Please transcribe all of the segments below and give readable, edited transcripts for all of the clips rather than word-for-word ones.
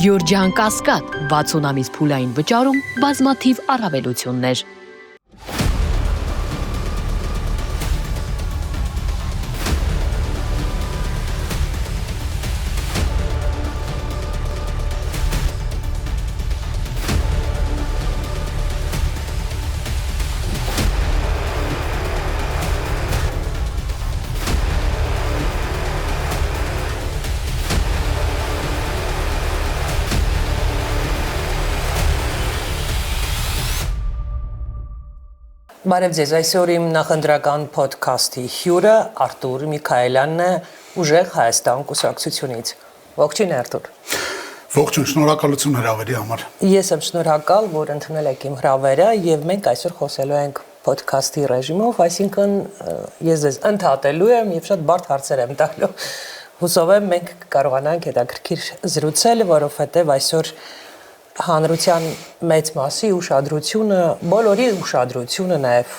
Գյորջյան Կասկադ 60 ամիս փուլային վճարում բազմաթիվ առավելություններ։ Բարև ձեզ, այսօր իմ նախընտրական փոդքասթի հյուրը Արտուր Միքայելյանն է ուժեղ Հայաստան կուսակցությունից։ Ողջույն Արտուր։ Ողջույն, շնորհակալություն հրավերի համար։ Ես եմ շնորհակալ, որ ընդունել եք իմ հրավերը եւ մենք այսօր խոսելու ենք փոդքասթի ռեժիմով, այսինքն ես ձեզ ընդհատելու եմ եւ շատ բարդ հարցեր եմ տալու։ Հուսով եմ մենք կարողանանք հետաքրքիր զրուցել, որովհետեւ այսօր հանրության մեծ մասի ուշադրությունը, բոլորի ուշադրությունը նաև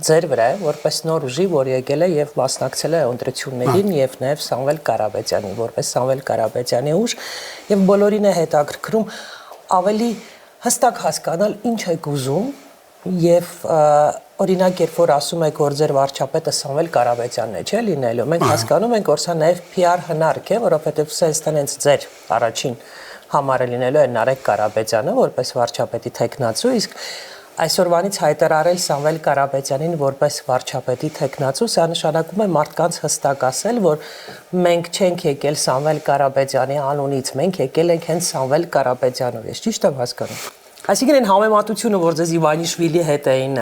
ձեր վրա է, որպես նոր ուժի, որ եկել է եւ մասնակցել է ընտրություններին եւ նաև Սամվել Կարապետյանի, որպես Սամվել Կարապետյանի ուժ, եւ բոլորին է հետաքրքրում ավելի հստակ հասկանալ ինչ եք ուզում եւ օրինակ երբ որ ասում եք որ ձեր վարչապետը Սամվել Կարապետյանն է, չէ՞ լինելու, մենք հասկանում ենք որ սա նաև PR հնարք է, որովհետեւ սենց տենց ձեր առաջին համարը լինելու է Նարեկ Կարապետյանը որպես վարչապետի թեկնածու, իսկ այսօրվանից հայտարարել Սամվել Կարապետյանին որպես վարչապետի թեկնածու, սա նշանակում է մարդկանց հստակ ասել, որ մենք չենք եկել Սամվել Կարապետյանի անունից, մենք եկել ենք հենց Սամվել Կարապետյանով, ես ճիշտ եմ հասկանում։ Այսինքն այն համեմատությունը, որ ձեզ Իվանիշվիլի հետ էին,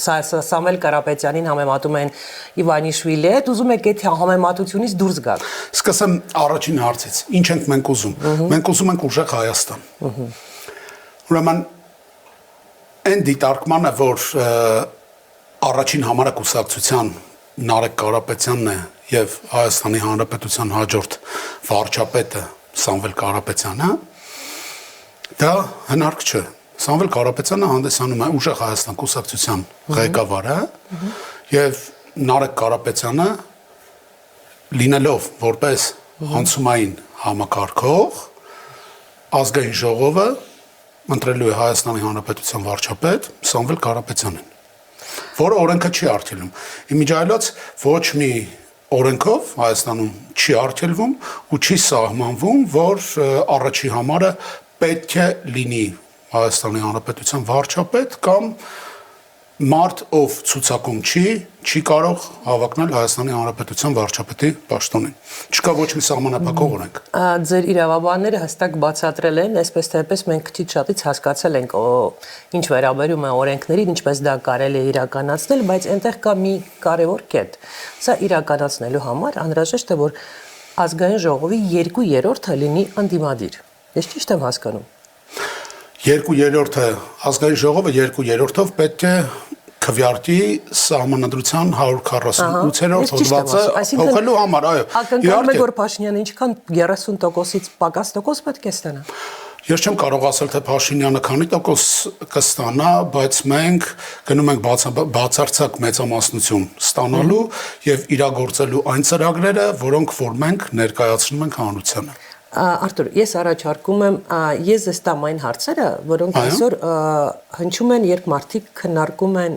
Սամվել Կարապետյանին համեմատում են Իվանիշվիլի հետ, ուզում եք այդ համեմատությունից դուրս գալ։ Սկսեմ առաջին հարցից։ Ինչ ենք մենք ուզում։ Մենք ուզում ենք ուժեղ Հայաստան։ Ուրեմն այն դիտարկմանը, որ առաջին համարը կուսակցության Նարեկ Կարապետյանն է եւ Հայաստանի Հանրապետության հաջորդ վարչապետը Սամվել Կարապետյանը, դա հնարք չէ։ Սամվել Կարապետյանը հանդեսանում է ուժեղ Հայաստան կուսակցության ղեկավարը եւ Նարեկ Կարապետյանը լինելով որպես անցումային համակարգող ազգային ժողովը ընտրելու է Հայաստանի Հանրապետության վարչապետ Սամվել Կարապետյանին, որը օրենքը չի արգելում։ Իմիջիայլոց ոչ մի օրենքով Հայաստանում չի արգելվում ու չի սահմանվում, որ առաջի համարը պետք է լինի Հայաստանի Հանրապետության վարչապետ կամ մարդ, ով ցուցակում չի կարող հավակնել Հայաստանի Հանրապետության վարչապետի պաշտոնին։ Չկա ոչ մի սահմանափակող օրենք։ Ձեր իրավաբանները հստակ բացատրել են, այսպես թե այնպես մենք քիչ շատից հասկացել ենք, ինչ վերաբերում է օրենքներին, ինչպես դա կարելի է իրականացնել, բայց այնտեղ կա մի կարևոր կետ։ Սա իրականացնելու համար անհրաժեշտ է, որ ազգային ժողովի 2/3-ը լինի ընդդիմադիր։ Ես ճիշտ եմ հասկանում։ 2/3-ը ազգային ժողովը 2/3-ով պետք է քվեարկի սահմանադրության 148-րդ հոդվածը փոխելու համար, այո։ Ակնկալում եք որ Փաշինյանը ինչքան 30%-ից պակաս տոկոս պետք է ստանա։ Ես չեմ կարող ասել թե Փաշինյանը քանի տոկոս կստանա, բայց մենք գնում ենք բացարձակ մեծամասնություն ստանալու եւ իրագործելու այն ծրագրերը, որոնք որ մենք ներկայացնում ենք հանրությանը։ Արտուր, ես առաջարկում եմ, ես ձեզ տամ այն հարցերը, որոնք այսօր հնչում են, երբ մարդիկ քննարկում են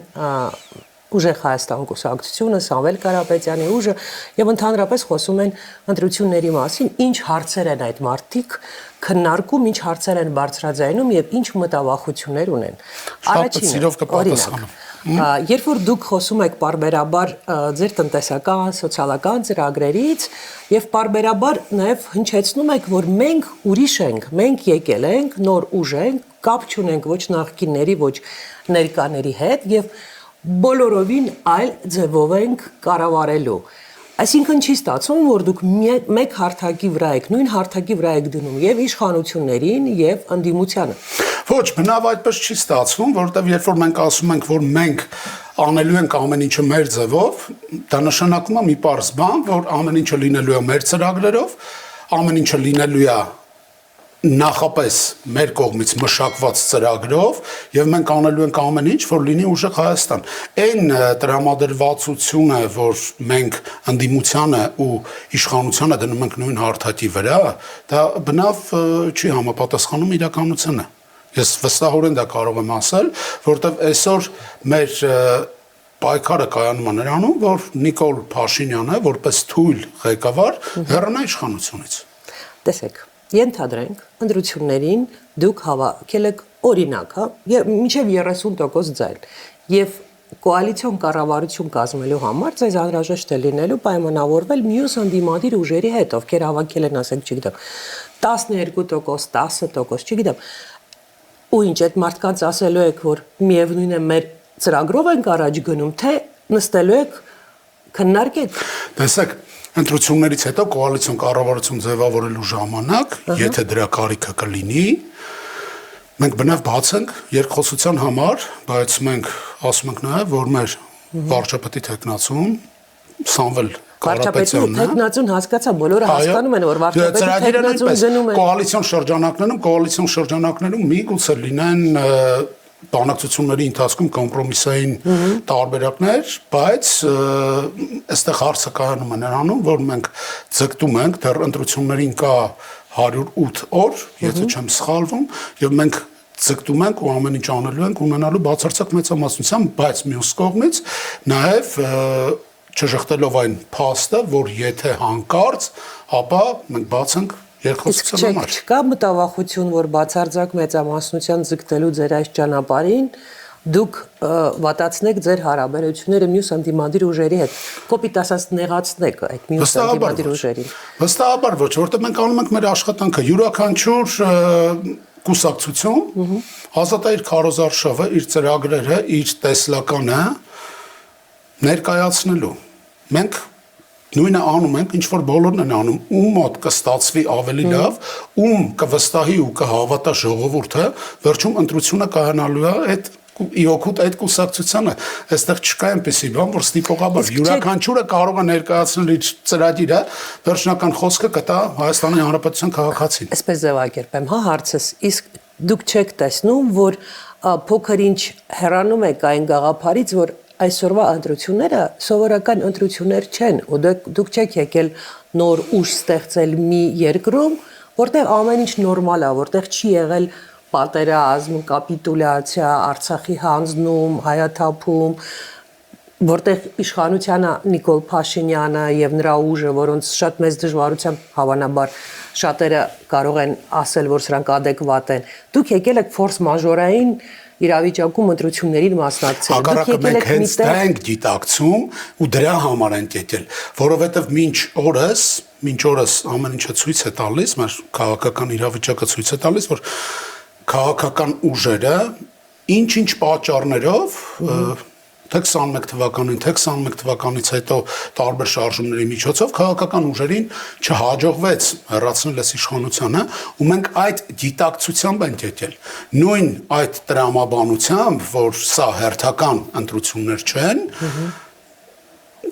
ուժեղ Հայաստան կուսակցությունը, Սամվել Կարապետյանի ուժը եւ ընդհանրապես խոսում են ընտրությունների մասին, ինչ հարցեր են այդ մարդիկ քննարկում, ինչ հարցեր են բարձրաձայնում եւ ինչ մտավախություններ ունեն։ Առաջինը, օրինակ, երբ որ դուք խոսում եք պարբերաբար ձեր տնտեսական, սոցիալական ծրագրերից եւ պարբերաբար նաեւ հնչեցնում եք, որ մենք ուրիշ ենք, մենք եկել ենք, նոր ուժ ենք, կապ չունենք ոչ նախկինների, ոչ ներկաների հետ եւ բոլորովին այլ ձևով ենք կառավարելու։ Այսինքն չի ստացվում, որ դուք մեկ հարթակի վրա եք, նույն հարթակի վրա եք դնում եւ իշխանություններին եւ ընդդիմությանը։ Ոչ, բնավ այդպես չի ստացվում, որովհետեւ երբ որ մենք ասում ենք, որ մենք անելու ենք ամեն ինչը մեր ձևով, դա նշանակում է մի պարզ բան, որ ամեն ինչը լինելու է մեր ծրագրերով, ամեն ինչը լինելու է նախապես մեր կողմից մշակված ծրագրով եւ մենք անելու ենք ամեն ինչ, որ լինի ուժեղ Հայաստան։ Այն տրամադրվածությունը, որ մենք ընդդիմությանը ու իշխանությանը դնում ենք նույն հարթակի վրա, դա բնավ չի համապատասխանում իրականությանը։ Ես վստահորեն դա կարող եմ ասել, որովհետեւ այսօր մեր պայքարը կայանում է նրանում, որ Նիկոլ Փաշինյանը որպես թույլ ղեկավար հեռանա իշխանությունից։ Տեսեք, ենթադրենք ընտրություններին դուք հավաքել եք օրինակ, հա, մինչև 30% ձայն եւ կոալիցիոն կառավարություն կազմելու համար ձեզ անհրաժեշտ է լինելու պայմանավորվել մյուս ընդդիմադիր ուժերի հետ, ովքեր հավաքել են, ասենք, չգիտեմ, 12%, 10%, չգիտեմ։ Ու ինչ այդ մարդկանց ասելու եք, որ միևնույն է մեր ծրագրով ենք առաջ գնում, թե նստելու եք քննարկեք։ Տեսեք, ընտրություններից հետո կոալիցիոն կառավարություն ձևավորելու ժամանակ, եթե դրա կարիքը կլինի, մենք բնավ բաց ենք երկխոսության համար, բայց մենք ասում ենք նաև, որ մեր վարչապետի թեկնածուն Սամվել Կարապետյանն է։ Թեկնածուն հասկացա, բոլորը հասկանում են, որ վարչապետի թեկնածուն գնում է։ Կոալիցիոն շրջանակներում միգուցե լինեն բանակցությունների ընթացքում կոմպրոմիսային տարբերակներ, բայց այստեղ հարցը կայանում է նրանում, որ մենք ձգտում ենք, դեռ ընտրություններին կա 108 օր, եթե չեմ սխալվում, եւ մենք ձգտում ենք ու ամեն ինչ անելու ենք ունենալու բացարձակ մեծամասնությամբ, բայց մյուս կողմից նաեւ չժխտելով այն փաստը, որ եթե հանկարծ, ապա մենք բաց ենք երկխոսության համար։ Չկա մտավախություն, որ բացարձակ մեծամասնության ձգտելու ձեր այս ճանապարհին դուք վատացնեք ձեր հարաբերությունները մյուս ընդդիմադիր ուժերի հետ։ Կոպիտ ասած նեղացնեք այդ մյուս ընդդիմադիր ուժերին։ Վստահաբար ոչ, որտեղ մենք անում ենք մեր աշխատանքը յուրաքանչյուր կուսակցություն ազատայր քարոզարշավը, իր ծրագրերը, իր տեսլականը ներկայացնելու։ Մենք նույնը անում ենք, ինչ որ բոլորն են անում, ում մոտ կստացվի ավելի լավ, ում կվստահի ու կհավատա ժողովուրդը, վերջում ընտրությունը կայանալու է այդ իօգուտ այդ կուսակցությանը, այստեղ չկա այնպեսի բան, որ ստիպողաբար յուրաքանչյուրը կարող է ներկայացնել իր ծրագիրը, վերջնական խոսքը կտա Հայաստանի Հանրապետության քաղաքացին։ Այսպես ձևակերպեմ, հա, հարցս, իսկ դուք չեք տեսնում, որ փոքր ինչ հեռանում եք այն գաղափարից, որ այսօրվա ընտրությունները սովորական ընտրություններ չեն, ու դուք չեք եկել նոր ուժ ստեղծել մի երկրում, որտեղ ամեն ինչ նորմալ է, որտեղ չի եղել պատերազմ, կապիտուլյացիա, Արցախի հանձնում, հայաթափում, որտեղ իշխանությանը Նիկոլ Փաշինյանը եւ նրա ուժը, որոնց շատ մեծ դժվարությամբ հավանաբար շատերը կարող են ասել, որ սրանք adekvat են։ Դուք եկել եք ֆորս մաժորային իրավիճակում ընտրություններին մասնակցել։ Հակառակը մենք հենց դա ենք գիտակցում ու դրա համար ենք եկել, որովհետև մինչ օրս ամեն ինչը ցույց է տալիս, մեր քաղաքական իրավիճակը ցույց է տալիս, որ քաղաքական ուժերը ինչ-ինչ պատճառներով թե 21 թվականին, թե 21 թվականից հետո տարբեր շարժումների միջոցով քաղաքական ուժերին չհաջողվեց հեռացնել այս իշխանությանը ու մենք այդ գիտակցությամբ ենք եկել։ Նույն այդ տրամաբանությամբ, որ սա հերթական ընտրություններ չեն,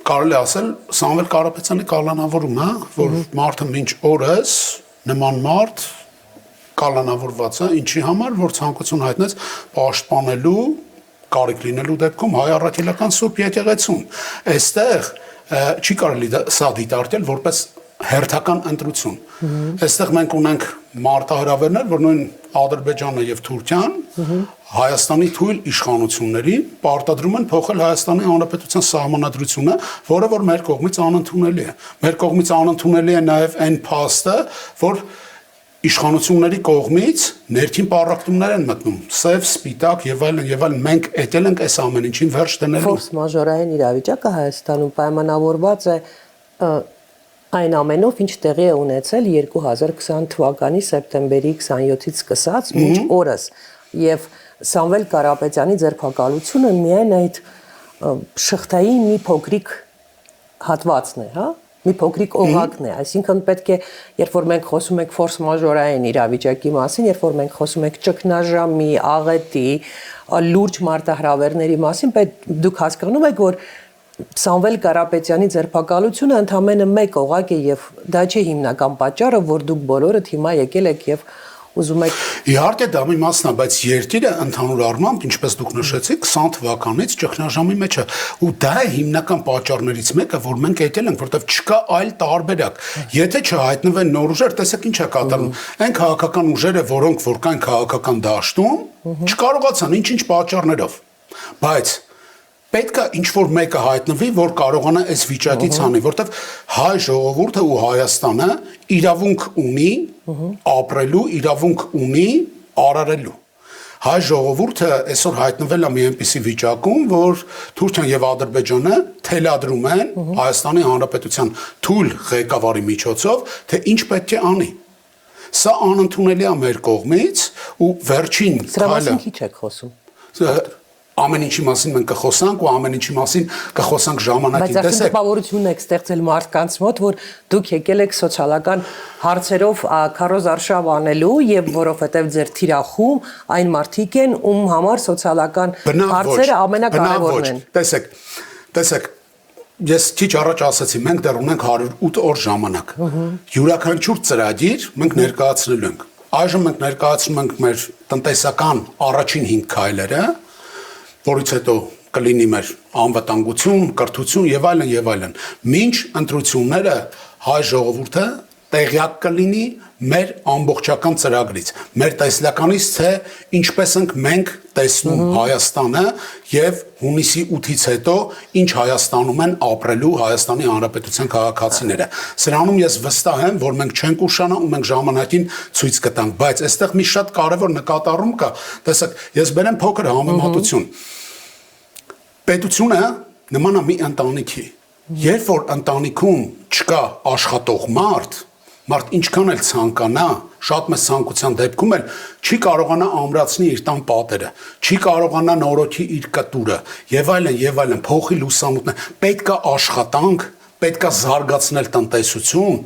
կարելի ասել Սամվել Կարապետյանի կալանավորումը, որ մարդը մինչ օրս նման մարդ կալանավորված է, ինչի համար, որ ցանկություն հայտնեց պաշտպանելու կարիք լինելու դեպքում հայ առաքելական Սուրբ եկեղեցուն։ Այստեղ չի կարելի սա դիտարկել որպես հերթական ընտրություն։ Այստեղ մենք ունենք մարտահրավերներ, որ նույն Ադրբեջանը եւ Թուրքիան Հայաստանի թույլ իշխանություններին պարտադրում են փոխել Հայաստանի Հանրապետության սահմանադրությունը, որը որ մեր կողմից անընդունելի է։ Մեր կողմից անընդունելի է նաեւ այն փաստը, որ իշխանությունների կողմից ներքին պարակտումներ են մտնում, սև, սպիտակ եւ այլն, մենք եկել ենք այս ամեն ինչին վերջ դնելու։ Ֆորս մաժորային իրավիճակը Հայաստանում պայմանավորված է այն ամենով, ինչ տեղի է ունեցել 2020 թվականի սեպտեմբերի 27-ից սկսած մինչ օրս, եւ Սամվել Կարապետյանի ձերբակալությունը միայն այդ շղթայի մի փոքրիկ հատվածն է, հա? Մի փոքրիկ օղակն է, այսինքն պետք է, երբ որ մենք խոսում ենք ֆորս մաժորային իրավիճակի մասին, երբ որ մենք խոսում ենք ճգնաժամի, աղետի, լուրջ մարտահրավերների մասին, դուք հասկանում եք, որ Սամվել Կարապետյանի ձերբակալությունը ընդամենը մեկ օղակ է եւ դա չէ հիմնական պատճառը, որ դուք բոլորդ հիմա եկել եք եւ ուզում եք Իհարկե դա մի մասն է, բայց երկիրը ընդհանուր առմամբ, ինչպես դուք նշեցիք, 20 թվականից ճգնաժամի մեջ է, ու դա է հիմնական պատճառներից մեկը, որ մենք եկել ենք, որտեղ չկա այլ տարբերակ։ Եթե չհայտնվեն նոր ուժեր, տեսեք ինչ է կատարվում։ Այն քաղաքական ուժերը, որոնք որ կան քաղաքական դաշտում, չկարողացան ինչ-ինչ պատճառներով։ Բայց պետք է ինչ-որ մեկը հայտնվի, որ կարողանա այս վիճակից հանի, որտեղ հայ ժողովուրդը ու Հայաստանը իրավունք ունի ապրելու, իրավունք ունի արարելու։ Հայ ժողովուրդը այսօր հայտնվել է մի այնպիսի վիճակում, որ Թուրքիան եւ Ադրբեջանը թելադրում են Հայաստանի Հանրապետության թույլ ղեկավարի միջոցով, թե ինչ պետք է անի։ Սա անընդունելի է մեր կողմից ու վերջին սրա մասին քիչ եք խոսում։ Ամեն ինչի մասին մենք կխոսանք ու ամեն ինչի մասին կխոսանք ժամանակին, տեսեք։ Բայց տպավորություն եք ստեղծել մարդկանց մոտ, որ դուք եկել եք սոցիալական հարցերով քարոզարշավ անելու եւ որովհետեւ ձեր թիրախում այն մարդիկ են, ում համար սոցիալական հարցերը ամենակարևորն են։ Տեսեք, ես քիչ առաջ ասացի, մենք դեռ ունենք 108 օր ժամանակ։ Յուրաքանչյուր ծրագիր մենք ներկայացնելու ենք։ Այժմ մենք ներկայացնում ենք մեր տնտեսական առաջին 5 քայլերը, որից հետո կլինի մեր անվտանգություն, կրթություն եւ այլն եւ այլն։ Մինչ ընտրությունները հայ ժողովուրդը տեղյակ կլինի մեր ամբողջական ծրագրից, մեր տեսլականից, թե ինչպես ենք մենք տեսնում Հայաստանը եւ հունիսի 8-ից հետո ինչ Հայաստանում են ապրելու Հայաստանի Հանրապետության քաղաքացիները։ Սրանում ես վստահ եմ, որ մենք չենք ուշանա ու մենք ժամանակին ցույց կտանք, բայց այստեղ մի շատ կարևոր նկատառում կա։ Տեսեք, ես բերեմ փոքր համեմատություն։ Պետությունը նման է մի ընտանիքի։ Երբ որ ընտանիքում չկա աշխատող մարդ ինչքան էլ ցանկանա, շատ մեծ ցանկության դեպքում էլ չի կարողանա ամրացնի իր տան պատերը, չի կարողանա նորոգի իր կտուրը եւ այլն, փոխի լուսամուտը։ Պետք է աշխատանք, պետք է զարգացնել տնտեսություն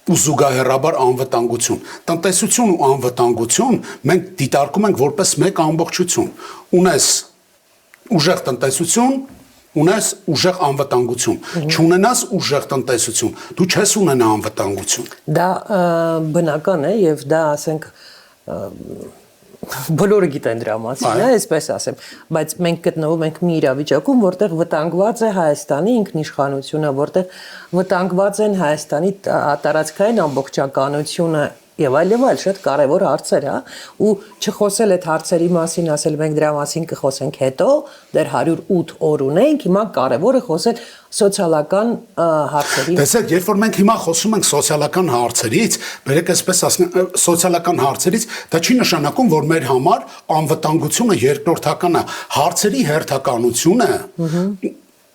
ու զուգահեռաբար անվտանգություն։ Տնտեսություն ու անվտանգություն մենք դիտարկում ենք որպես մեկ ամբողջություն։ Ունես ուժեղ տնտեսություն, ունես ուժեղ անվտանգություն։ Չունենաս ուժեղ տնտեսություն, դու չես ունենա անվտանգություն։ Դա բնական է եւ դա ասենք բոլորը գիտեն դրա մասին, այսպես ասեմ, բայց մենք գտնվում ենք մի իրավիճակում, որտեղ վտանգված է Հայաստանի ինքնիշխանությունը, որտեղ վտանգված են Հայաստանի տարածքային ամբողջականությունը եւ այլ շատ կարեւոր հարցեր, ու չխոսել այդ հարցերի մասին, ասել մենք դրա մասին կխոսենք հետո, դեռ 108 օր ունենք, հիմա կարեւոր է խոսել սոցիալական հարցերի։ Տեսեք, երբ որ մենք հիմա խոսում ենք սոցիալական հարցերից, բերեք այսպես ասենք, սոցիալական հարցերից, դա չի նշանակում, որ մեր համար անվտանգությունը երկրորդական է, հարցերի հերթականությունը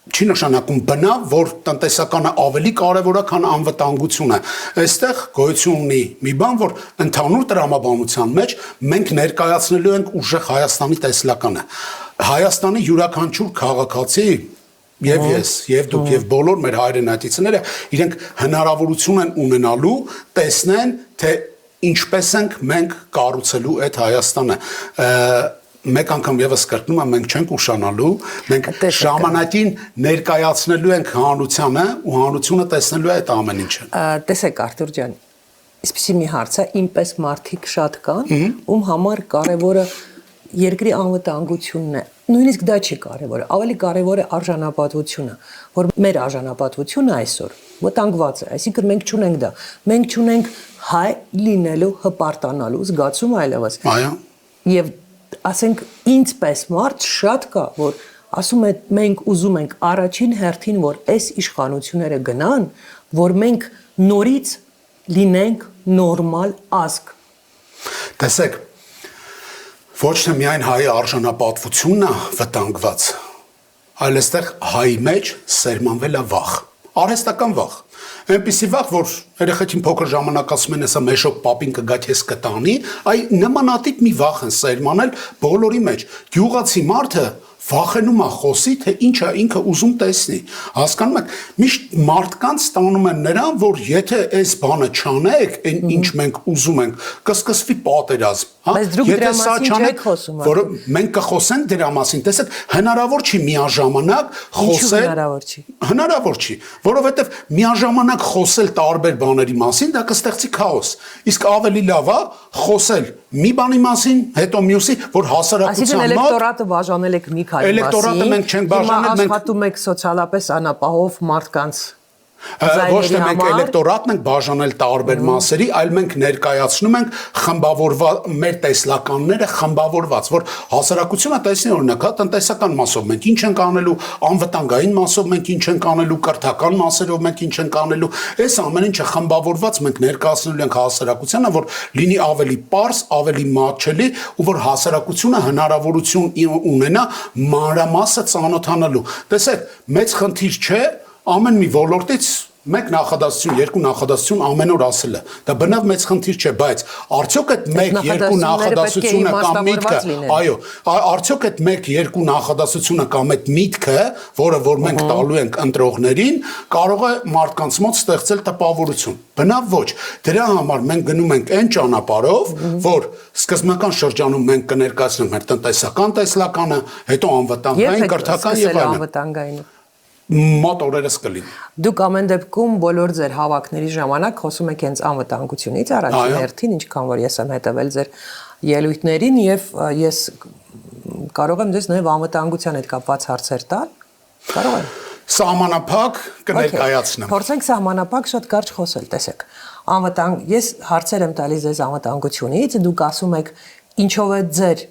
չի նշանակում բնավ, որ տնտեսականը ավելի կարևոր է, քան անվտանգությունը։ Այստեղ գոյություն ունի մի բան, որ ընդհանուր տրամաբանության մեջ մենք ներկայացնելու ենք ուժեղ Հայաստանի տեսլականը։ Հայաստանի յուրաքանչյուր քաղաքացի եւ ես, եւ դուք, եւ բոլոր մեր հայրենակիցները իրենք հնարավորություն են ունենալու տեսնեն, թե ինչպես ենք մենք կառուցելու այդ Հայաստանը։ Մեկ անգամ եւս կրկնում եմ, մենք չենք ուշանալու, մենք ժամանակին ներկայացնելու ենք հանրությանը ու հանրությունը տեսնելու է այդ ամեն ինչը։ Տեսեք Արթուր ջան, այսպեսի մի հարց է, ինպես մարդիկ շատ կան, ում համար կարևորը երկրի անվտանգությունն է։ Նույնիսկ դա չի կարևորը, ավելի կարևոր է արժանապատվությունը, որ մեր արժանապատվությունը այսօր վտանգված է, այսինքն մենք չունենք դա, մենք չունենք հայ լինելու հպարտանալու զգացում այլևս։ Այո։ Եվ ասենք ինձպես մարդ շատ կա, որ ասում է մենք ուզում ենք առաջին հերթին, որ այս իշխանությունները գնան, որ մենք նորից լինենք նորմալ ազգ։ Տեսեք, ոչ թե միայն հայի արժանապատվությունն է վտանգված, այլ այստեղ հայի մեջ սերմանվել է վախ, արհեստական վախ։ Այնպիսի վախ, որ երեխեքին փոքր ժամանակ ասում են, հեսա մեշոք պապին կգա քեզ կտանի, այ նմանատիպ մի վախ են սերմանել բոլորի մեջ։ Գյուղացի մարդը վախենում է խոսի, թե ինչ է ինքը ուզում տեսնի։ Հասկանում եք, միշտ մարդկանց տանում են նրան, որ եթե այս բանը չանեք, այն ինչ մենք ուզում ենք, կսկսվի պատերազմ, հա։ Բայց դուք դրա մասին չեք խոսում, որը մենք կխոսենք դրա մասին, տեսեք, հնարավոր չի միաժամանակ խոսել։ Հնարավոր չի։ Հնարավոր չի, որովհետև միաժամանակ խոսել տարբեր բաների մասին, դա կստեղծի քաոս։ Իսկ ավելի լավ է խոսել մի բանի մասին, հետո մյուսի, որ հասարակության Այսինքն էլեկտորատը բաժանել եք մի քանի մասին։ Էլեկտորատը մենք չենք բաժանել, մենք աշխատում եք սոցիալապես անապահով մարդկանց ոչ թե մենք էլեկտորատն ենք բաժանել տարբեր մասերի, այլ մենք ներկայացնում ենք խմբավորված մեր տեսլականները խմբավորված, որ հասարակությունը տեսնի օրինակ, հա, տնտեսական մասով մենք ինչ ենք անելու, անվտանգային մասով մենք ինչ ենք անելու, կրթական մասերով մենք ինչ ենք անելու, այս ամեն ինչը խմբավորված մենք ներկայացնելու ենք հասարակությանը, որ լինի ավելի պարզ, ավելի մատչելի ու որ հասարակությունը հնարավորություն ունենա մանրամասը ծանոթանալու։ Տեսեք, մեծ խնդիր չէ ամեն մի ոլորտից մեկ նախադասություն, երկու նախադասություն ամեն օր ասելը։ Դա բնավ մեծ խնդիր չէ, բայց արդյոք այդ մեկ երկու նախադասությունը կամ միտքը, այո, արդյոք այդ մեկ երկու նախադասությունը կամ այդ միտքը, որը որ մենք տալու ենք ընտրողներին, կարող է մարդկանց մոտ ստեղծել տպավորություն։ Բնավ ոչ։ Դրա համար մենք գնում ենք այն ճանապարհով, որ սկզբնական շրջանում մենք կներկայացնենք մեր տնտեսական տեսլականը, հետո անվտանգային, կրթական եւ այլն։ Մոտ օրերս կլինի։ Դուք ամեն դեպքում բոլոր ձեր հավաքների ժամանակ խոսում եք հենց անվտանգությունից առաջին հերթին, ինչքան որ ես եմ հետևել ձեր ելույթներին եւ ես կարող եմ դες նաեւ անվտանգության հետ կապված հարցեր տալ։ Կարող եմ։ Սահմանափակ կներկայացնեմ։ Փորձենք սահմանափակ շատ կարճ խոսել, տեսեք։ Ես հարցեր եմ տալիս ձեզ անվտանգությունից, դուք ասում եք ինչով է ձեր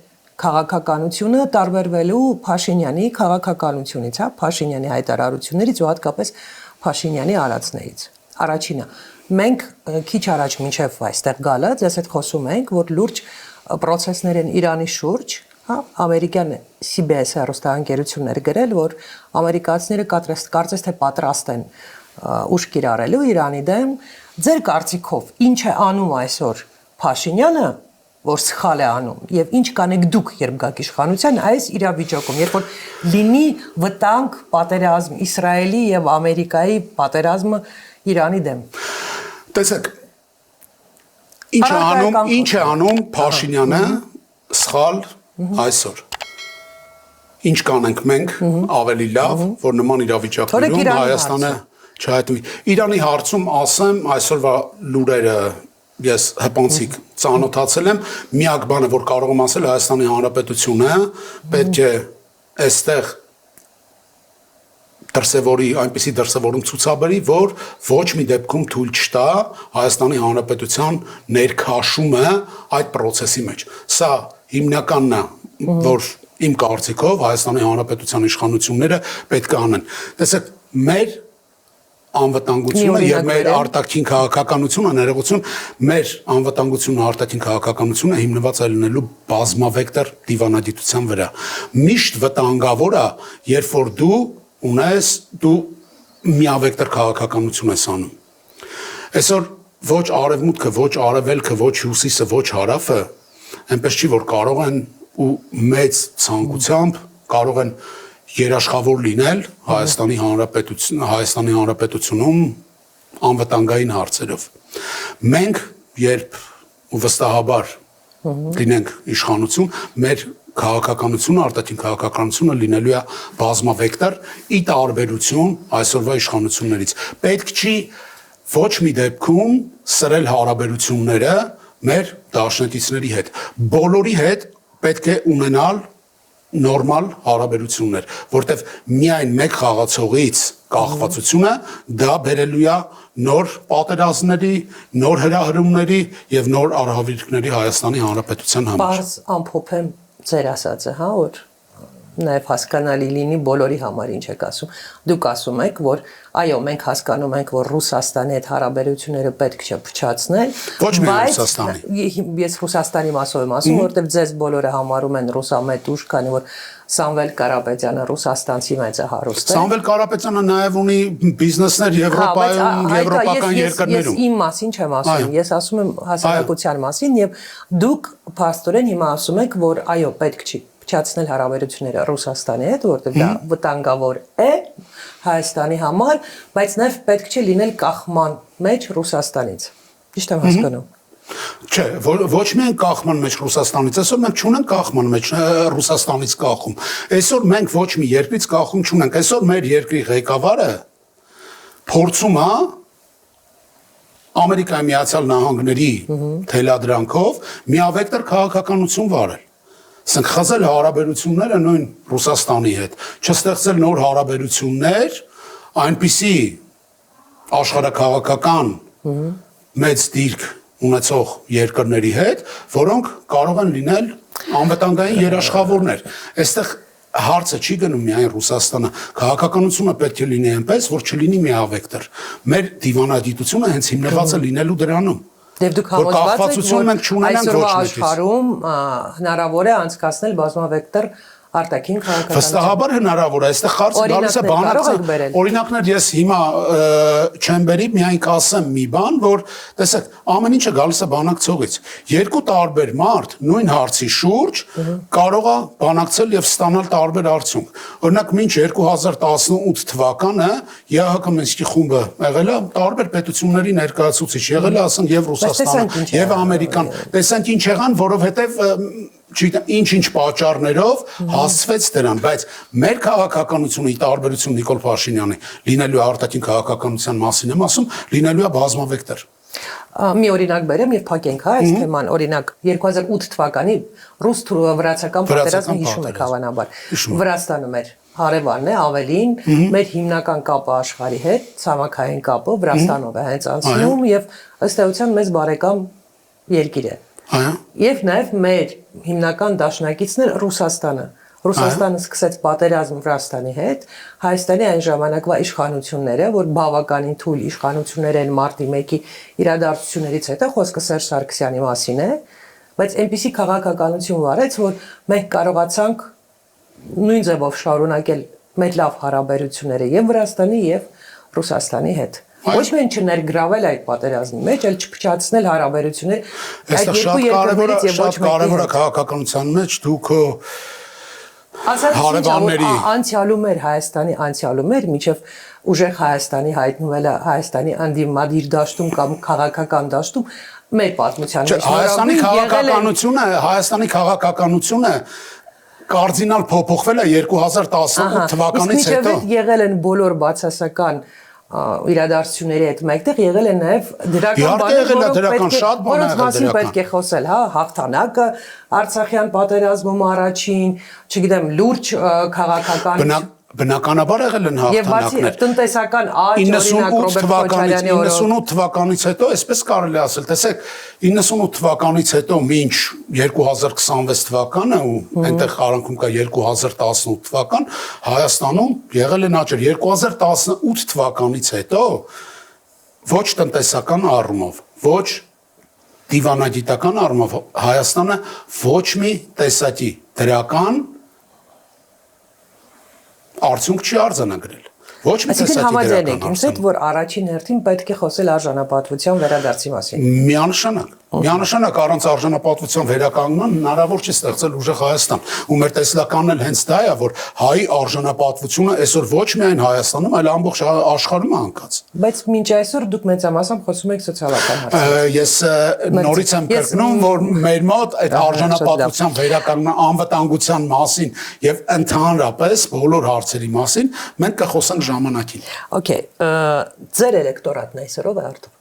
քաղաքականությունը տարբերվելու Փաշինյանի քաղաքականությունից, հա, Փաշինյանի հայտարարություններից ու հատկապես Փաշինյանի արածներից։ Առաջինը, մենք քիչ առաջ մինչև այստեղ գալը ձեզ հետ խոսում ենք, որ լուրջ process-ներ են Իրանի շուրջ, հա, ամերիկյան CBS հեռուստաընկերություններ գրել, որ ամերիկացիները կարծես թե պատրաստ են ուժ կիրառելու Իրանի դեմ։ Ձեր կարծիքով ինչ է անում այսօր Փաշինյանը, որ սխալ է անում եւ ինչ կանեք դուք երբ գաք իշխանության այս իրավիճակում երբ որ լինի վտանգ պատերազմ Իսրայելի եւ Ամերիկայի պատերազմը Իրանի դեմ տեսեք ինչ է անում Փաշինյանը սխալ այսօր ինչ կանենք մենք ավելի լավ որ նման իրավիճակներում Հայաստանը չհայտնվի Իրանի հարցում ասեմ այսօրվա լուրերը ես հպանցիկ ծանոթացել եմ միակ բանը որ կարող եմ ասել Հայաստանի Հանրապետությունը պետք է այստեղ դրսևորի այնպիսի դրսևորում ցուցաբերի որ ոչ մի դեպքում թույլ չտա Հայաստանի Հանրապետության ներքաշումը այդ process-ի մեջ սա հիմնականն է որ իմ կարծիքով Հայաստանի Հանրապետության իշխանությունները պետք է անեն տեսեք մեր անվտանգությունը եւ մեր արտաքին քաղաքականությունը ներողություն մեր անվտանգությունը արտաքին քաղաքականությունը հիմնված է լինելու բազմավեկտոր դիվանագիտության վրա միշտ վտանգավոր է երբ որ դու ունես դու միավեկտոր քաղաքականություն ես անում այսօր ոչ արևմուտքը ոչ արևելքը ոչ հյուսիսը ոչ հարավը այնպես չի որ կարող են ու մեծ ցանկությամբ կարող են երաշխավոր լինել Հայաստանի Հանրապետությունում անվտանգային հարցերով։ Մենք երբ ու վստահաբար լինենք իշխանություն, մեր քաղաքականությունը, արտաքին քաղաքականությունը լինելու է բազմավեկտոր ի տարբերություն այսօրվա իշխանություններից։ Պետք չի ոչ մի դեպքում սրել հարաբերությունները մեր դաշնակիցների հետ։ Բոլորի հետ պետք է ունենալ նորմալ հարաբերություններ, որտեվ միայն մեկ խաղացողից կախվածությունը դա բերելու է նոր պատերազմների, նոր հրահրումների եւ նոր արհավիրքների Հայաստանի Հանրապետության համար։ Պարզ ամփոփեմ ձեր ասածը, հա, որ նաև հասկանալի լինի բոլորի համար ինչ եք ասում։ Դուք ասում եք, որ այո, մենք հասկանում ենք, որ Ռուսաստանի հետ հարաբերությունները պետք չէ փչացնել, բայց ես Ռուսաստանի մասով եմ ասում, որովհետև ձեզ բոլորը համարում են ռուսամետ ուժ, քանի որ Սամվել Կարապետյանը ռուսաստանցի մեծ է հարուստ է։ Սամվել Կարապետյանը նաև ունի բիզնեսներ Եվրոպայում, եվրոպական երկրներում։ Ես իմ մասին չեմ ասում, ես ասում եմ հասարակության մասին եւ դուք փաստորեն հիմա ասում եք, որ այո, պետք չի չփչացնել հարաբերությունները Ռուսաստանի հետ, որտեղ դա վտանգավոր է Հայաստանի համար, բայց նաև պետք չէ լինել կախման մեջ Ռուսաստանից։ Ճիշտ եմ հասկանում։ Չէ, ոչ միայն կախման մեջ Ռուսաստանից, այսօր մենք չունենք կախման մեջ Ռուսաստանից կախում։ Այսօր մենք ոչ մի երկրից կախում չունենք։ Այսօր մեր երկրի ղեկավարը փորձում է Ամերիկայի Միացյալ Նահանգների թելադրանքով միավեկտոր քաղաքականություն վարել։ Ասենք խզել հարաբերությունները նույն Ռուսաստանի հետ, չստեղծել նոր հարաբերություններ, այնպիսի աշխարհաքաղաքական մեծ դիրք ունեցող երկրների հետ, որոնք կարող են լինել անվտանգային երաշխավորներ։ Այստեղ հարցը չի գնում միայն Ռուսաստանը, քաղաքականությունը պետք է լինի այնպես, որ չլինի միավեկտոր։ Մեր դիվանագիտությունը հենց հիմնված է լինելու դրանում։ Եվ դուք համոզված եք, որ այսօրվա աշխարհում հնարավոր է անցկացնել բազմավեկտոր արտաքին քաղաքականություն։ Վստահաբար հնարավոր է, այստեղ հարցը գալիս է բանակցության։ Օրինակներ ես հիմա չեմ բերի, միայն կասեմ մի բան, որ տեսեք, ամեն ինչը գալիս է բանակցողից։ Երկու տարբեր մարդ նույն հարցի շուրջ կարող է բանակցել եւ ստանալ տարբեր արդյունք։ Օրինակ, մինչ 2018 թվականը ԵԱՀԿ Մինսկի խումբը եղել է տարբեր պետությունների ներկայացուցիչ, եղել է ասենք եւ Ռուսաստանը, եւ Ամերիկան։ Տեսանք ինչ եղան, որովհետեւ չգիտեմ ինչ պատճառներով հասցվեց դրան, բայց մեր քաղաքականությունը ի տարբերություն Նիկոլ Փաշինյանի լինելու արտաքին քաղաքականության մասին եմ ասում, լինելու է բազմավեկտոր։ Մի օրինակ բերեմ եւ փակենք հա այս թեման, օրինակ 2008 թվականի ռուս-վրացական պատերազմը հիշում եք հավանաբար։ Վրաստանը մեր հարևանն է, ավելին մեր հիմնական կապը աշխարհի հետ, ցամաքային կապը Վրաստանով է հենց անցնում եւ ըստ էության մեծ բարեկամ երկիր է։ Եվ նաև մեր հիմնական դաշնակիցն էր Ռուսաստանը։ Ռուսաստանը սկսեց պատերազմ Վրաստանի հետ, Հայաստանի այն ժամանակվա իշխանությունները, որ բավականին թույլ իշխանություններ են մարտի 1-ի իրադարձություններից հետո, խոսքը Սերժ Սարգսյանի մասին է, բայց այնպիսի քաղաքականություն վարեց, որ մենք կարողացանք նույն ձևով շարունակել մեր լավ հարաբերությունները եւ Վրաստանի եւ Ռուսաստանի հետ։ Ոչ միայն չներգրավել այդ պատերազմի մեջ, այլ չփչացնել հարաբերություններ այդ երկու երկրներից եւ ոչ մեկի հետ։ Շատ կարևոր է քաղաքականության մեջ դուք հարևանների անցյալում էր Հայաստանի անցյալում էր, միջև ուժեղ Հայաստանի հայտնվելը Հայաստանի անդիմադիր դաշտում կամ քաղաքական դաշտում մեր պատմության մեջ Հայաստանի քաղաքականությունը կարդինալ փոփոխվել է 2018 թվականից հետո։ Միջև եղել են բոլոր բացասական իրադարձությունների հետ մեկտեղ եղել է նաև դրական բաներ, որոնց մասին պետք է խոսել, հա, հաղթանակը Արցախյան պատերազմում առաջին, չգիտեմ, լուրջ քաղաքական Բնականաբար եղել են հաղթանակներ։ Եվ բացի տնտեսական աճ, օրինակ Ռոբերտ Քոչարյանի 98 թվականից հետո, այսպես կարելի ասել, տեսեք, 98 թվականից հետո մինչ 2026 թվականը ու այնտեղ արանքում կա 2018 թվական, Հայաստանում եղել են աճեր 2018 թվականից հետո ոչ տնտեսական առումով, ոչ դիվանագիտական առումով Հայաստանը ոչ մի տեսակի դրական արդյունք չի արձանագրել։ Ոչ մի տեսակի դրական արդյունք, որ առաջին հերթին պետք է խոսել արժանապատվության վերադարձի մասին։ Միանշանակ առանց արժանապատվության վերականգնման հնարավոր չի ստեղծել ուժեղ Հայաստան։ Ու մեր տեսլականն էլ հենց դա է, որ հայ արժանապատվությունը այսօր ոչ միայն Հայաստանում, այլ ամբողջ աշխարհում է անկած։ Բայց մինչ այսօր դուք մեծամասամբ խոսում եք սոցիալական հարցերից։ Ես նորից եմ կրկնում, որ մեր մոտ այդ արժանապատվության վերականգնման անվտանգության մասին եւ ընդհանրապես բոլոր հարցերի մասին մենք կխոսենք ժամանակին։ Okay, ձեր էլեկտորատն այսօր ով է արդյոք։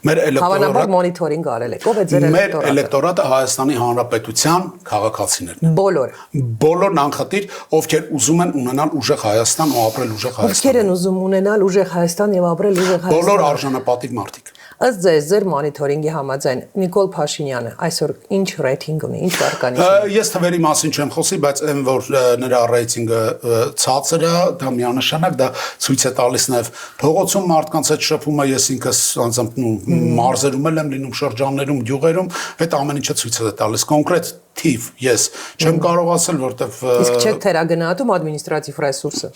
Մեր էլեկտորատը մոնիթորինգ արել եք, ով է ձեր էլեկտորատը։ Մեր էլեկտորատը Հայաստանի Հանրապետության քաղաքացիներն են։ Բոլորն անխտիր, ովքեր ուզում են ունենալ ուժեղ Հայաստան ու ապրել ուժեղ Հայաստան։ Ովքեր են ուզում ունենալ ուժեղ Հայաստան եւ ապրել ուժեղ Հայաստան։ Բոլոր արժանապատիվ մարդիկ։ Ըստ ձեր մոնիթորինգի համաձայն Նիկոլ Փաշինյանը այսօր ինչ ռեյտինգ ունի, ինչ վարկանիշ ունի։ Ես թվերի մասին չեմ խոսի, բայց այն որ նրա ռեյտինգը ցածր է, դա միանշանակ դա ցույց է տալիս նաև փողոցում մարդկանց հետ շփումը, ես ինքս անձամբ մարզերում եմ լինում, շրջաններում, գյուղերում, այդ ամեն ինչը ցույց է տալիս կոնկրետ թիվ, ես չեմ կարող ասել, որտեվ իսկ չեք թերագնահատում ադմինիստրատիվ ռեսուրսը։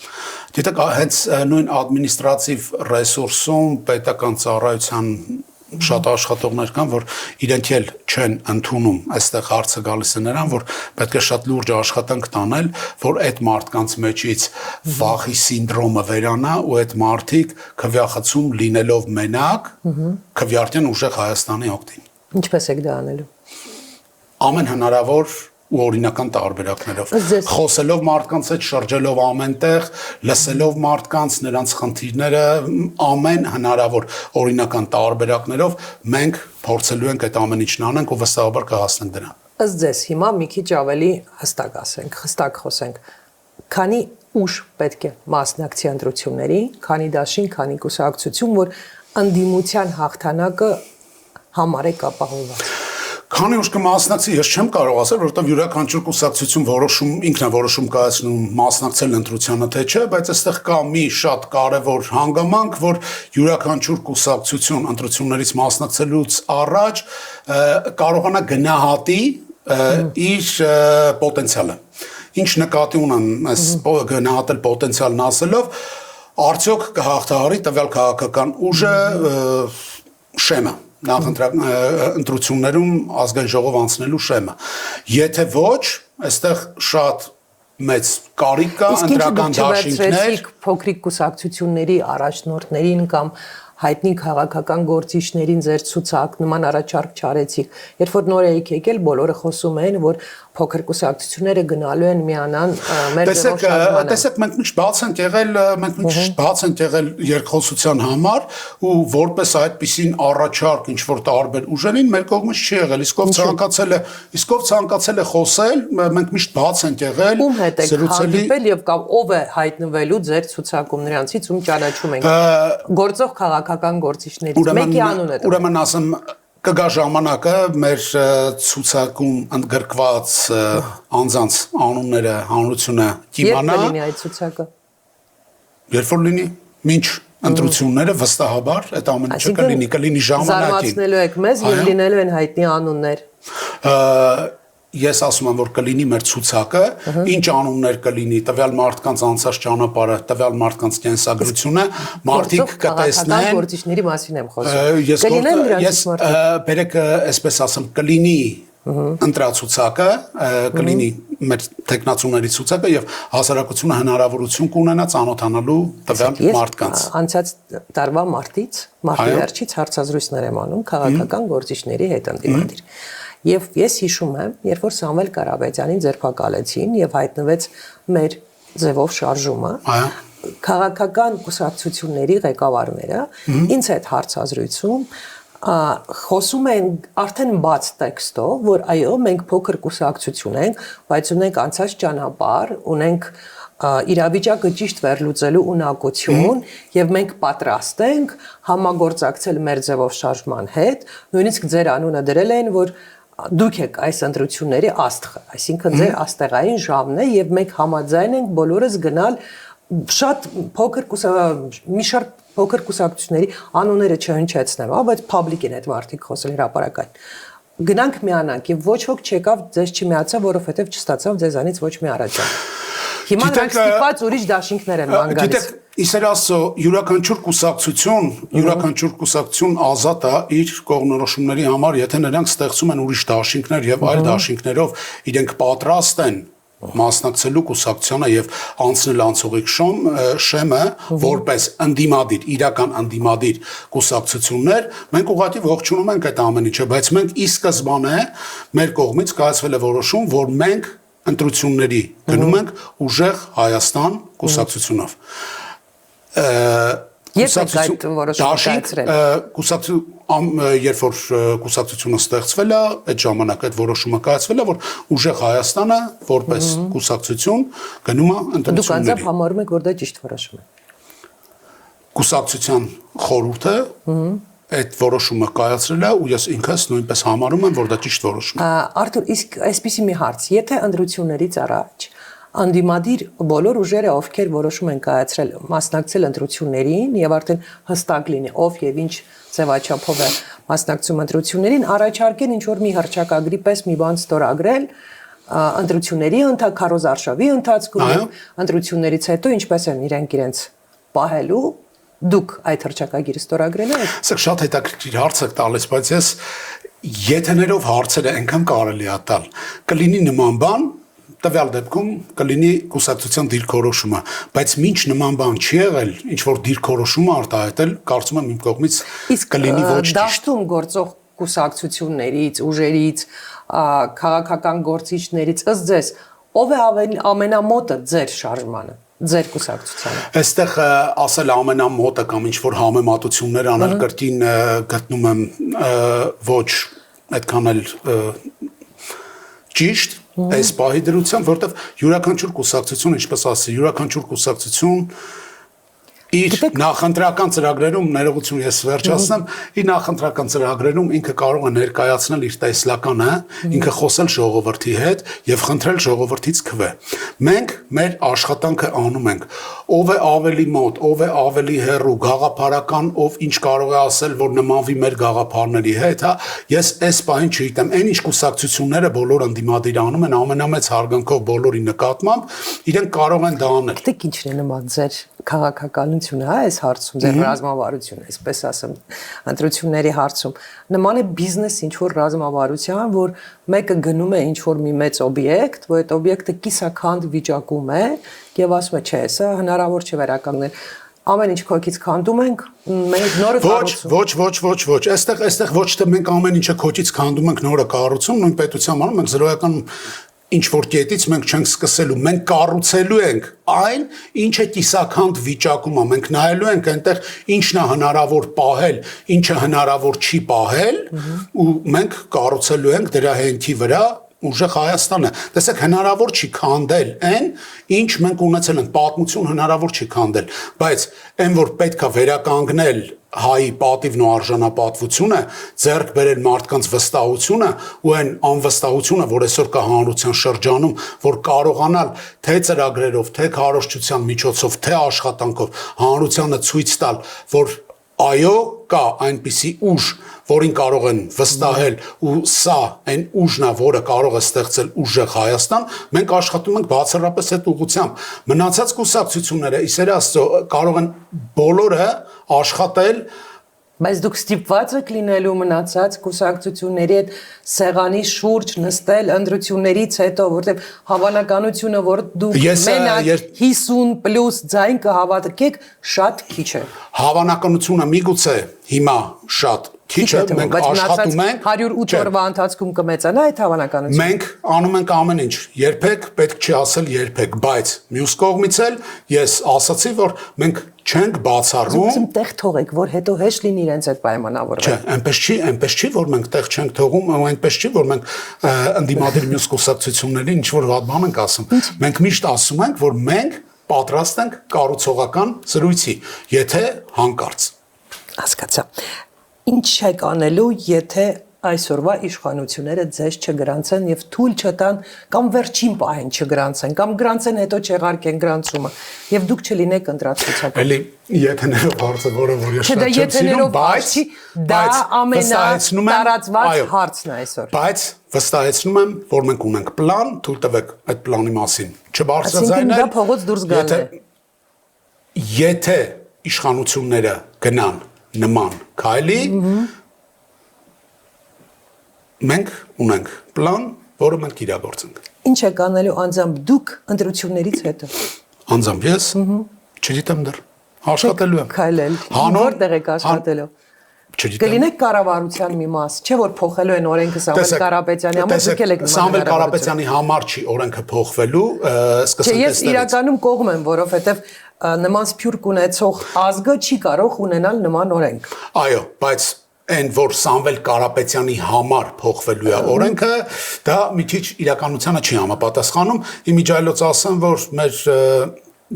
Գիտեք, հենց նույն ադմինիստրատիվ ռեսուրսում պետական ծառայության շատ աշխատողներ կան, որ իրենք էլ չեն ընդունում, այստեղ հարցը գալիս է նրան, որ պետք է շատ լուրջ աշխատանք տանել, որ այդ մարդկանց մեջից վախի սինդրոմը վերանա ու այդ մարդիկ քվյախցում լինելով մենակ, քվյարտեն ուժեղ Հայաստանի օգտին։ Ինչպես եք դա անելու։ Ամեն հնարավոր ու օրինական տարբերակներով, խոսելով մարդկանց հետ, շրջելով ամենտեղ, լսելով մարդկանց, նրանց խնդիրները, ամեն հնարավոր օրինական տարբերակներով մենք փորձելու ենք այդ ամեն ինչն անենք ու վստահաբար կհասնենք դրան։ Ըստ ձեզ հիմա մի քիչ ավելի հստակ խոսենք, քանի ուժ պետք է մասնակցի ընտրությունների, քանի դաշին, քանի կուսակցություն, որ ընդդիմության հաղթանակը համարեք ապահովված։ Քանի ուժ կմասնակցի, ես չեմ կարող ասել, որովհետև յուրաքանչյուր կուսակցություն ինքնավորոշում կայացնում մասնակցել ընտրությանը թե չէ, բայց այստեղ կա մի շատ կարևոր հանգամանք, որ յուրաքանչյուր կուսակցություն ընտրություններից մասնակցելուց առաջ կարողանա գնահատի իր պոտենցիալը։ Ինչ նկատի ունեմ այս գնահատել պոտենցիալն ասելով, արդյոք կհաղթահարի տվյալ քաղաքական ուժը շեմը ընտրություններում ազգային ժողով անցնելու շեմը։ Եթե ոչ, այստեղ շատ մեծ կարիք կա ընտրական դաշինքներ, փոքրիկ կուսակցությունների առաջնորդներին կամ հայտնի քաղաքական գործիչներին ձեր ցուցակ նման առաջարկ չարեցիք։ Երբ որ նոր եք եկել, բոլորը խոսում են, որ փոքր կուսակցությունները գնալու են միանան մեր շարժմանը։ Տեսեք, մենք միշտ բաց ենք եղել երկխոսության համար ու որպես այդպիսին առաջարկ ինչ որ տարբեր ուժերին մեր կողմից չի եղել։ Իսկ ով ցանկացել է խոսել, մենք միշտ բաց ենք եղել, ում հետ եք հանդիպել եւ կամ ով է հայտնվելու ձեր ցուցակում նրանցից ում ճանաչում ենք։ Գործող քաղաքական գործիչներից մեկի անունը։ Ուրեմն ասեմ կգա ժամանակը մեր ցուցակում ընդգրկված անձանց անունները հանրությունը կիմանա։ Երբ կլինի այդ ցուցակը։ Երբ որ լինի, մինչ ընտրությունները վստահաբար այդ ամեն ինչը կլինի ժամանակին։ Զարմացնելու եք մեզ եւ լինելու են հայտնի անուններ։ Ես ասում եմ, որ կլինի մեր ցուցակը, ինչ անուններ կլինի, տվյալ մարդկանց անցած ճանապարհը, տվյալ մարդկանց կենսագրությունը, մարդիկ կտեսնեն։ Գործիչների մասին եմ խոսում։ Ես բերեք այսպես ասեմ, կլինի ընտրացուցակը, կլինի մեր տեխնացուների ցուցակը եւ հասարակությունը հնարավորություն կունենա ծանոթանալու տվյալ մարդկանց։ Անցած տարվա մարտի վերջից հարցազրույցներ եմ անում քաղաքական գործիչների հետ ընդդիմադիր։ Եվ ես հիշում եմ, երբ որ Սամվել Կարապետյանին ձերբակալեցին եւ հայտնվեց մեր ձևով շարժումը, քաղաքական կուսակցությունների ղեկավարները ինձ հետ հարցազրույցում խոսում են արդեն բաց տեքստով, որ այո, մենք փոքր կուսակցություն ենք, բայց ունենք անցած ճանապարհ, ունենք իրավիճակը ճիշտ վերլուծելու ունակություն եւ մենք պատրաստ ենք համագործակցել մեր ձևով շարժման հետ, նույնիսկ ձեր անունը դրել են, որ դուք եք այս ընտրությունների աստղը, այսինքն ձեր աստեղային ժամն է եւ մենք համաձայն ենք բոլորս գնալ շատ մի շարք փոքր կուսակցությունների անունները չհնչեցնեմ, բայց public-ին այդ մարդիկ խոսել հրապարակային։ Գնանք միանանք եւ ոչ ոք չեկավ, ձեզ չմիացավ, որովհետեւ չստացավ ձեզանից ոչ մի առաջարկ։ Հիմա նրանք ստիպված ուրիշ դաշինքներ են ման գալիս։ Գիտեք, իսեր ասո յուրաքանչյուր կուսակցություն ազատ է իր կողմնորոշումների համար, եթե նրանք ստեղծում են ուրիշ դաշինքներ եւ այլ դաշինքներով իրենք պատրաստ են մասնակցելու կուսակցությանը եւ անցնել անցողիկ շեմը որպես ընդդիմադիր, իրական ընդդիմադիր կուսակցություններ, մենք ուղղակի ողջունում ենք այդ ամեն ինչը, բայց մենք ի սկզբանե մեր կողմից կայացվել է որոշում, որ մենք ընտրությունների գնում ենք ուժեղ Հայաստան կուսակցությունով։ Երբ այդ որոշումը կայացրել։ Երբ որ կուսակցությունը ստեղծվել է, այդ ժամանակ այդ որոշումը կայացվել է, որ ուժեղ Հայաստանը որպես կուսակցություն գնում է ընտրությունների։ Դուք անձամբ համարում եք, որ դա ճիշտ որոշում է։ Կուսակցության խորհուրդը այդ որոշումը կայացրել է ու ես ինքս նույնպես համարում եմ, որ դա ճիշտ որոշում է։ Արթուր, իսկ այսպիսի մի հարց, եթե ընտրություններից առաջ անդիմադիր բոլոր ուժերը, ովքեր որոշում են կայացրել մասնակցել ընտրություններին եւ արդեն հստակ լինի ով եւ ինչ ձևաչափով է մասնակցում ընտրություններին, առաջարկեն ինչ որ մի հռչակագրի պես մի բան ստորագրել ընտրությունների քարոզարշավի ընթացքում եւ ընտրություններից հետո ինչպես են իրենք իրենց պահելու Դուք այդ հռչակագիրը ստորագրել եք։ Սա շատ հետաքրքիր հարց եք տալիս, բայց ես եթեներով հարցերը այնքան կարելի է տալ։ Կլինի նման բան, տվյալ դեպքում կլինի կուսակցության դիրքորոշումը, բայց մինչ նման բան չի եղել, ինչ որ դիրքորոշումը արտահայտել, կարծում եմ իմ կողմից կլինի ոչ ճիշտ։ Դաշտում գործող կուսակցություններից, ուժերից, քաղաքական գործիչներից ըստ ձեզ ով է ամենամոտը ձեր շարժմանը, ձեր կուսակցությանը։ Այստեղ ասել ամենամոտը կամ ինչ որ համեմատություններ անել կրկին գտնում եմ ոչ այդքան էլ ճիշտ այս պահի դրությամբ, որտեվ յուրաքանչյուր կուսակցություն, ինչպես ասի, յուրաքանչյուր կուսակցություն իր նախընտրական ծրագրերում ներողություն ես վերջացնեմ, իր նախընտրական ծրագրերում ինքը կարող է ներկայացնել իր տեսլականը, ինքը խոսել ժողովրդի հետ եւ խնդրել ժողովրդից քվե։ Մենք մեր աշխատանքը անում ենք, ով է ավելի մոտ, ով է ավելի հեռու, գաղափարական, ով ինչ կարող է ասել, որ նմանվի մեր գաղափարների հետ, հա, ես այս բանին չգիտեմ, այն ինչ կուսակցությունները բոլոր ընդդիմադիր անում են ամենամեծ հարգանքով բոլորի նկատմամբ, իրենք կարող են դա անել։ Գիտեք ինչն է նման ձեր քաղաքականությունը, հա, այս հարցում, ձեր ռազմավարությունը, այսպես ասեմ, ընտրությունների հարցում, նման է բիզնես ինչ որ ռազմավարության, որ մեկը գնում է ինչ որ մի մեծ օբյեկտ, որ այդ օբյեկտը կիսաքանդ վիճակում է եւ ասում է, չէ, սա հնարավոր չէ վերականգնել։ Ամեն ինչ քոքից քանդում ենք, մենք նորը կառուցում։ Ոչ, այստեղ ոչ թե մենք ամեն ինչը քոքից քանդում ենք, նորը կառուցում, նույն պետությամբ անում ենք զրոյական ինչ որ կետից մենք չենք սկսելու, մենք կառուցելու ենք այն, ինչը կիսաքանդ վիճակում է, մենք նայելու ենք այնտեղ ինչն է հնարավոր պահել, ինչը հնարավոր չի պահել, ու մենք կառուցելու ենք դրա հենքի վրա ուժեղ Հայաստանը։ Տեսեք, հնարավոր չի քանդել այն, ինչ մենք ունեցել ենք, պատմություն հնարավոր չի քանդել, բայց այն, որ պետք է վերականգնել հայի պատիվն ու արժանապատվությունը, ձեռք բերել մարդկանց վստահությունը ու այն անվստահությունը, որ այսօր կա հանրության շրջանում, որ կարողանալ թե ծրագրերով, թե քարոզչության միջոցով, թե աշխատանքով հանրությանը ցույց տալ, որ այո, կա այնպիսի ուժ, որին կարող են վստահել ու սա այն ուժն է, որը կարող է ստեղծել ուժեղ Հայաստան, մենք աշխատում ենք բացառապես այդ ուղղությամբ։ Մնացած կուսակցությունները, իսեր Աստծո, կարող են բոլորը աշխատել Բայց դուք ստիպված եք լինելու մնացած կուսակցությունների հետ սեղանի շուրջ նստել ընտրություններից հետո, որտեղ հավանականությունը, որ դուք մենակ 50+ ձայն կհավատկեք, շատ քիչ է։ Հավանականությունը միգուցե հիմա շատ քիչ է, մենք աշխատում ենք 108 օրվա ընթացքում կմեծանա այդ հավանականությունը։ Մենք անում ենք ամեն ինչ, երբեք պետք չի ասել երբեք, բայց մյուս կողմից էլ ես ասացի, որ մենք չենք բացառում։ Ուսում տեղ թողեք, որ հետո հեշտ լինի իրենց այդ պայմանավորվել։ Չէ, այնպես չի, որ մենք տեղ չենք թողում, ու այնպես չի, որ մենք ընդդիմադիր մյուս կուսակցություններին ինչ որ վատ բան ենք ասում։ Մենք միշտ ասում ենք, որ մենք պատրաստ ենք կառուցողական զրույցի, եթե հանկարծ։ Հասկացա։ Ինչ եք անելու, եթե այսօրվա իշխանությունները ձեզ չգրանցեն եւ թույլ չտան կամ վերջին պահին չգրանցեն կամ գրանցեն հետո չեղարկեն գրանցումը եւ դուք չլինեք ընտրացուցակում։ Էլի եթեներով հարցը, որը որ ես շատ չեմ սիրում, բայց դա ամենատարածված հարցն է այսօր։ Բայց վստահեցնում եմ, որ մենք ունենք պլան, թույլ տվեք այդ պլանի մասին չբարձրաձայնել։ Դա փողոց դուրս գալն է։ Եթե իշխանությունները գնան նման քայլի, մենք ունենք պլան, որը մենք իրագործենք։ Ինչ եք անելու անձամբ դուք ընտրություններից հետո։ Անձամբ ես չգիտեմ դեռ, աշխատելու եմ։ Քայլել։ Որտեղ եք աշխատելու։ Կլինեք կառավարության մի մաս, չէ՞ որ փոխելու են օրենքը Սամվել Կարապետյանի համար, դուք եք նման։ Սամվել Կարապետյանի համար չի օրենքը փոխվելու, սկսենք այստեղից։ Ես իրականում կողմ եմ, որովհետև նման սփյուռք ունեցող ազգը չի կարող ունենալ նման օրենք։ Այո, բայց այն որ Սամվել Կարապետյանի համար փոխվելու է օրենքը, դա մի քիչ իրականությանը չի համապատասխանում։ Իմիջայլոց ասեմ, որ մեր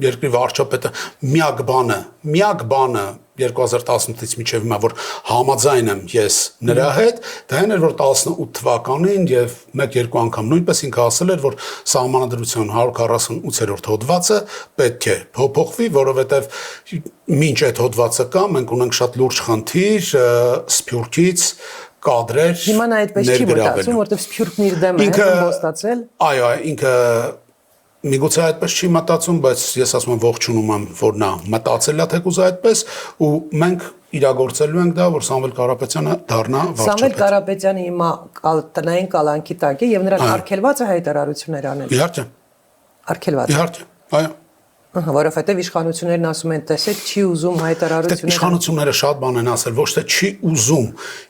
երկրի վարչապետը միակ բանը 2018-ից մինչև հիմա որ համաձայն եմ ես նրա հետ, դա այն էր որ 18 թվականին եւ 1-2 անգամ նույնպես ինքը ասել էր որ սահմանադրության 148-րդ հոդվածը պետք է փոփոխվի, որովհետեւ մինչ այդ հոդվածը կա, մենք ունենք շատ լուրջ խնդիր սփյուռքից կադրեր։ Հիմա նա այդպես չի մտածում, որովհետեւ սփյուռքն իր դեմ է ոստացել։ Այո, ինքը միգուցե այդպես չի մտածում, բայց ես ասում եմ ողջունում եմ, որ նա մտածել է թեկուզ այդպես ու մենք իրագործելու ենք դա, որ Սամվել Կարապետյանը դառնա վարչապետ։ Սամվել Կարապետյանը հիմա տնային կալանքի տակ է եւ նրան արգելված է հայտարարություններ անել։ Իհարկե։ Արգելված։ Իհարկե, այո։ Որովհետեւ իշխանություններն ասում են, տեսեք, չի ուզում հայտարարություններ։ Իշխանությունները շատ բան են ասել, ոչ թե չի ուզում,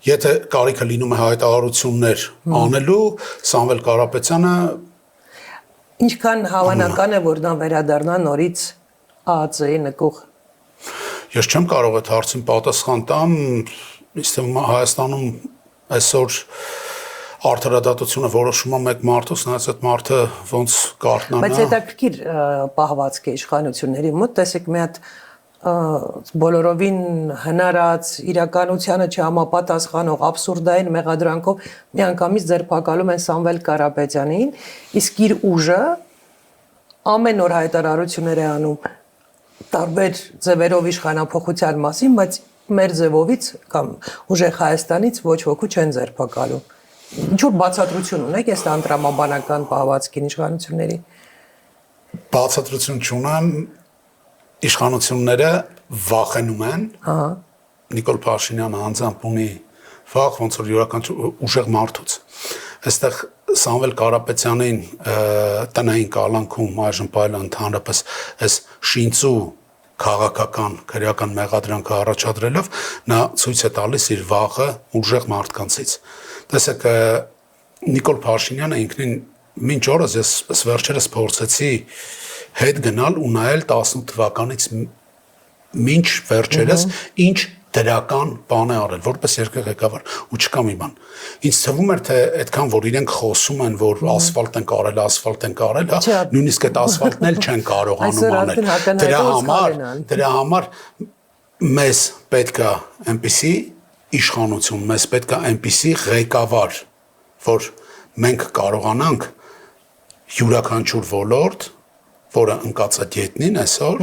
եթե կարիքը լինում է հայտարարություններ անելու, Սամվել Կարապետյանը Ինչքան հավանական է, որ նա վերադառնա նորից ԱԱԾ-ի նկուղ։ Ես չեմ կարող այդ հարցին պատասխան տամ, իսկ Հայաստանում այսօր արդարադատությունը որոշում է մեկ մարդուց, նայած այդ մարդը ոնց կարտնանա։ Բայց հետաքրքիր պահվածք է իշխանությունների մոտ, տեսեք մի հատ բոլորովին հնարած իրականությանը չհամապատասխանող абսուրդային մեղադրանքով միանգամից ձերբակալում են Սամվել Կարապետյանին, իսկ իր ուժը ամեն օր հայտարարություններ է անում տարբեր ձևերով իշխանափոխության մասին, բայց մեր ձևովից կամ ուժեղ Հայաստանից ոչ ոքի չեն ձերբակալում։ Ինչ-որ բացատրություն ունեք այս անդրամաբանական պահվածքին իշխանությունների։ Բացատրություն չունեմ, իշխանությունները վախենում են։ Ահա։ Նիկոլ Փաշինյանը անձամբ ունի վախ, ոնց որ յուրաքանչյուր ուժեղ մարդուց։ Այստեղ Սամվել Կարապետյանին տնային կալանքում այժմ պայել ընդհանրապես այս շինծու քաղաքական քրեական մեղադրանքը առաջադրելով նա ցույց է տալիս իր վախը ուժեղ մարդկանցից։ Տեսեք, Նիկոլ Փաշինյանը ինքնին մինչ օրս ես վերջերս փորձեցի հետ գնալ ու նայել 18 թվականից մինչ վերջերս ինչ դրական բան է արել որպես երկրղեկավար ու չկա մի բան։ Ինձ թվում էր թե այդքան որ իրենք խոսում են որ ասֆալտ են կարել, հա, նույնիսկ այդ ասֆալտն էլ չեն կարողանում անել։ Դրա համար մեզ պետք է այնպիսի իշխանություն, մեզ պետք է այնպիսի ղեկավար, որ մենք կարողանանք յուրաքանչյուր ոլորտ, որը ընկած է գետնին այսօր,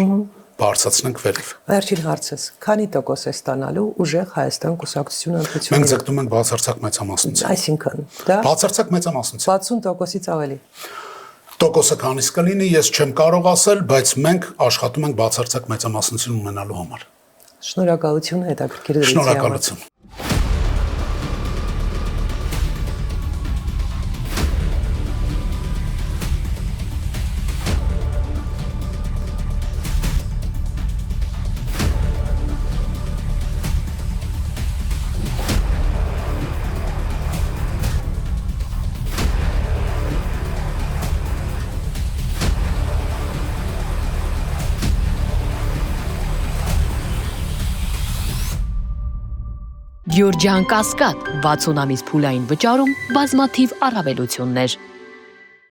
բարձրացնենք վերև։ Վերջին հարցս, քանի տոկոս է ստանալու ուժեղ Հայաստան կուսակցությունը ընտրությունները։ Մենք ձգտում ենք բացարձակ մեծամասնություն։ Այսինքն, դա բացարձակ մեծամասնություն։ 60%-ից ավելի։ Տոկոսը քանիս կլինի, ես չեմ կարող ասել, բայց մենք աշխատում ենք բացարձակ մեծամասնություն ունենալու համար։ Շնորհակալություն հետաքրքիր դրեցի համար։ Շնորհակալություն։ Գյուրջան Կասկադ 60 ամիս փուլային վճարում բազմաթիվ առավելություններ